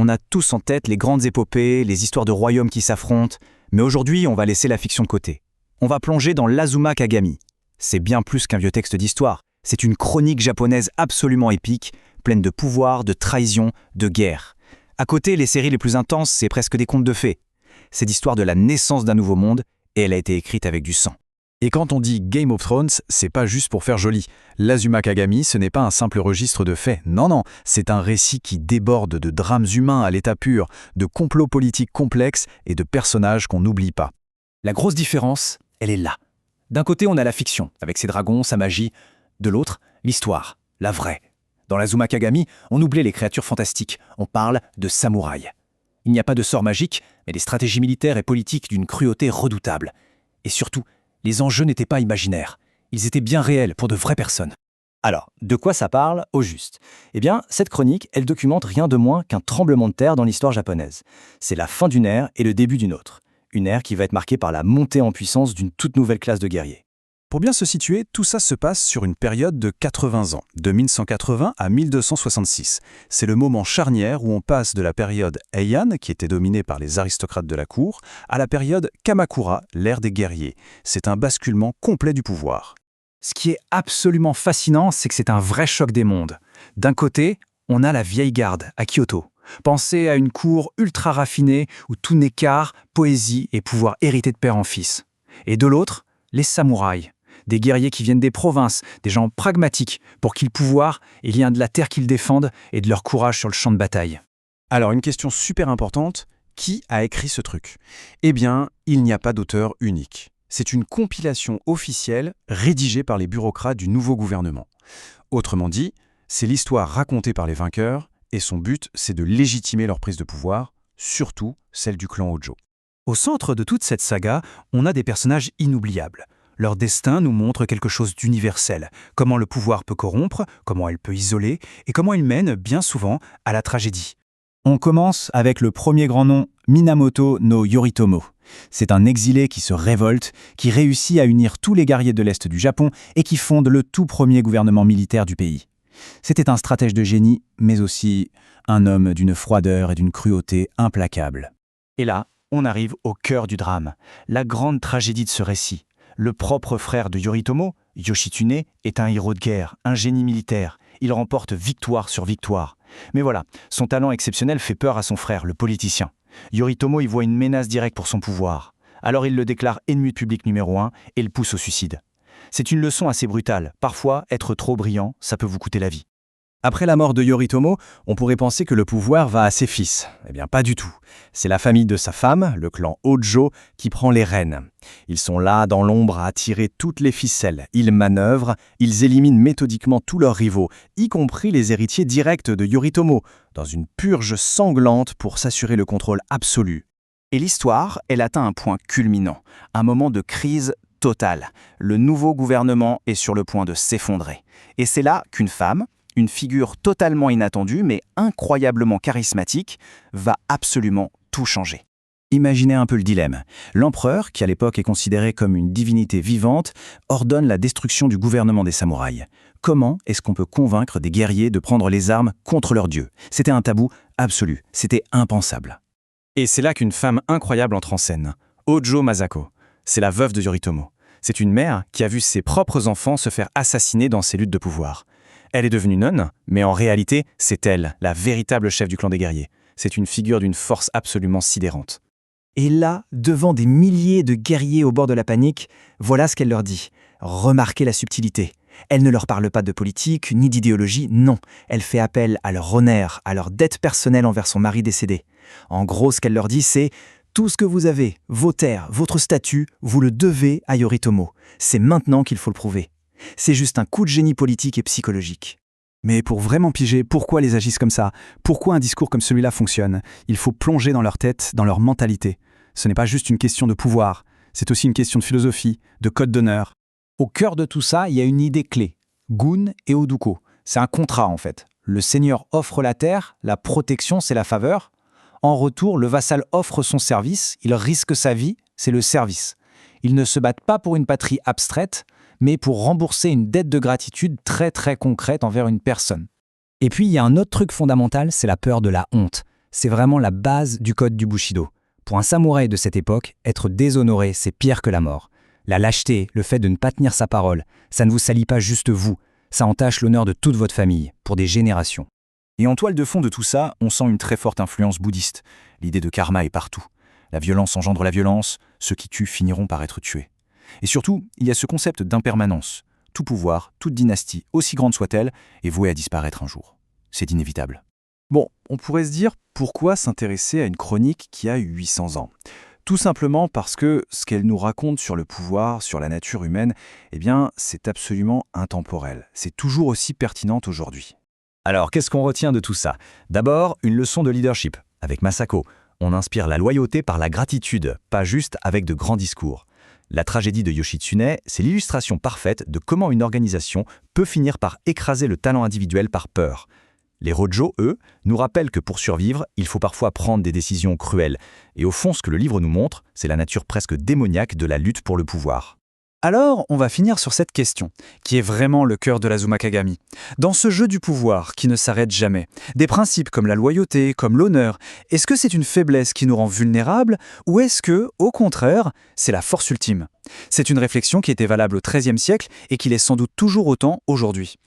On a tous en tête les grandes épopées, les histoires de royaumes qui s'affrontent, mais aujourd'hui, on va laisser la fiction de côté. On va plonger dans l'Azuma Kagami. C'est bien plus qu'un vieux texte d'histoire. C'est une chronique japonaise absolument épique, pleine de pouvoir, de trahison, de guerre. À côté, les séries les plus intenses, c'est presque des contes de fées. C'est l'histoire de la naissance d'un nouveau monde, et elle a été écrite avec du sang. Et quand on dit Game of Thrones, c'est pas juste pour faire joli. L'Azuma Kagami, ce n'est pas un simple registre de faits. Non, c'est un récit qui déborde de drames humains à l'état pur, de complots politiques complexes et de personnages qu'on n'oublie pas. La grosse différence, elle est là. D'un côté, on a la fiction, avec ses dragons, sa magie. De l'autre, l'histoire, la vraie. Dans l'Azuma Kagami, on oublie les créatures fantastiques. On parle de samouraïs. Il n'y a pas de sort magique, mais des stratégies militaires et politiques d'une cruauté redoutable. Et surtout, les enjeux n'étaient pas imaginaires. Ils étaient bien réels pour de vraies personnes. Alors, de quoi ça parle au juste? Eh bien, cette chronique, elle documente rien de moins qu'un tremblement de terre dans l'histoire japonaise. C'est la fin d'une ère et le début d'une autre. Une ère qui va être marquée par la montée en puissance d'une toute nouvelle classe de guerriers. Pour bien se situer, tout ça se passe sur une période de 80 ans, de 1180 à 1266. C'est le moment charnière où on passe de la période Heian, qui était dominée par les aristocrates de la cour, à la période Kamakura, l'ère des guerriers. C'est un basculement complet du pouvoir. Ce qui est absolument fascinant, c'est que c'est un vrai choc des mondes. D'un côté, on a la vieille garde à Kyoto. Pensez à une cour ultra raffinée où tout n'est qu'art, poésie et pouvoir hérité de père en fils. Et de l'autre, les samouraïs. Des guerriers qui viennent des provinces, des gens pragmatiques, pour qui le pouvoir est lien de la terre qu'ils défendent et de leur courage sur le champ de bataille. Alors, une question super importante, qui a écrit ce truc? Eh bien, il n'y a pas d'auteur unique. C'est une compilation officielle rédigée par les bureaucrates du nouveau gouvernement. Autrement dit, c'est l'histoire racontée par les vainqueurs, et son but, c'est de légitimer leur prise de pouvoir, surtout celle du clan Hojo. Au centre de toute cette saga, on a des personnages inoubliables. Leur destin nous montre quelque chose d'universel, comment le pouvoir peut corrompre, comment elle peut isoler, et comment il mène, bien souvent, à la tragédie. On commence avec le premier grand nom, Minamoto no Yoritomo. C'est un exilé qui se révolte, qui réussit à unir tous les guerriers de l'Est du Japon et qui fonde le tout premier gouvernement militaire du pays. C'était un stratège de génie, mais aussi un homme d'une froideur et d'une cruauté implacables. Et là, on arrive au cœur du drame, la grande tragédie de ce récit. Le propre frère de Yoritomo, Yoshitsune, est un héros de guerre, un génie militaire. Il remporte victoire sur victoire. Mais voilà, son talent exceptionnel fait peur à son frère, le politicien. Yoritomo y voit une menace directe pour son pouvoir. Alors il le déclare ennemi public numéro 1 et le pousse au suicide. C'est une leçon assez brutale. Parfois, être trop brillant, ça peut vous coûter la vie. Après la mort de Yoritomo, on pourrait penser que le pouvoir va à ses fils. Eh bien, pas du tout. C'est la famille de sa femme, le clan Hojo, qui prend les rênes. Ils sont là, dans l'ombre, à tirer toutes les ficelles. Ils manœuvrent, ils éliminent méthodiquement tous leurs rivaux, y compris les héritiers directs de Yoritomo, dans une purge sanglante pour s'assurer le contrôle absolu. Et l'histoire, elle atteint un point culminant, un moment de crise totale. Le nouveau gouvernement est sur le point de s'effondrer. Et c'est là qu'une femme, une figure totalement inattendue mais incroyablement charismatique, va absolument tout changer. Imaginez un peu le dilemme. L'empereur, qui à l'époque est considéré comme une divinité vivante, ordonne la destruction du gouvernement des samouraïs. Comment est-ce qu'on peut convaincre des guerriers de prendre les armes contre leur dieu? C'était un tabou absolu, c'était impensable. Et c'est là qu'une femme incroyable entre en scène, Hojo Masako. C'est la veuve de Yoritomo. C'est une mère qui a vu ses propres enfants se faire assassiner dans ses luttes de pouvoir. Elle est devenue nonne, mais en réalité, c'est elle, la véritable chef du clan des guerriers. C'est une figure d'une force absolument sidérante. Et là, devant des milliers de guerriers au bord de la panique, voilà ce qu'elle leur dit. Remarquez la subtilité. Elle ne leur parle pas de politique, ni d'idéologie, non. Elle fait appel à leur honneur, à leur dette personnelle envers son mari décédé. En gros, ce qu'elle leur dit, c'est « Tout ce que vous avez, vos terres, votre statut, vous le devez à Yoritomo. C'est maintenant qu'il faut le prouver. » C'est juste un coup de génie politique et psychologique. Mais pour vraiment piger pourquoi ils agissent comme ça, pourquoi un discours comme celui-là fonctionne, il faut plonger dans leur tête, dans leur mentalité. Ce n'est pas juste une question de pouvoir, c'est aussi une question de philosophie, de code d'honneur. Au cœur de tout ça, il y a une idée clé. Gun et Oduko. C'est un contrat en fait. Le seigneur offre la terre, la protection c'est la faveur. En retour, le vassal offre son service, il risque sa vie, c'est le service. Ils ne se battent pas pour une patrie abstraite, mais pour rembourser une dette de gratitude très très concrète envers une personne. Et puis il y a un autre truc fondamental, c'est la peur de la honte. C'est vraiment la base du code du Bushido. Pour un samouraï de cette époque, être déshonoré, c'est pire que la mort. La lâcheté, le fait de ne pas tenir sa parole, ça ne vous salit pas juste vous, ça entache l'honneur de toute votre famille, pour des générations. Et en toile de fond de tout ça, on sent une très forte influence bouddhiste. L'idée de karma est partout. La violence engendre la violence, ceux qui tuent finiront par être tués. Et surtout, il y a ce concept d'impermanence. Tout pouvoir, toute dynastie, aussi grande soit-elle, est vouée à disparaître un jour. C'est inévitable. Bon, on pourrait se dire pourquoi s'intéresser à une chronique qui a 800 ans? Tout simplement parce que ce qu'elle nous raconte sur le pouvoir, sur la nature humaine, eh bien, c'est absolument intemporel. C'est toujours aussi pertinent aujourd'hui. Alors, qu'est-ce qu'on retient de tout ça? D'abord, une leçon de leadership, avec Masako. On inspire la loyauté par la gratitude, pas juste avec de grands discours. La tragédie de Yoshitsune, c'est l'illustration parfaite de comment une organisation peut finir par écraser le talent individuel par peur. Les Rojo, eux, nous rappellent que pour survivre, il faut parfois prendre des décisions cruelles. Et au fond, ce que le livre nous montre, c'est la nature presque démoniaque de la lutte pour le pouvoir. Alors, on va finir sur cette question, qui est vraiment le cœur de l'Azuma Kagami. Dans ce jeu du pouvoir qui ne s'arrête jamais, des principes comme la loyauté, comme l'honneur, est-ce que c'est une faiblesse qui nous rend vulnérables ou est-ce que, au contraire, c'est la force ultime? C'est une réflexion qui était valable au XIIIe siècle et qui l'est sans doute toujours autant aujourd'hui.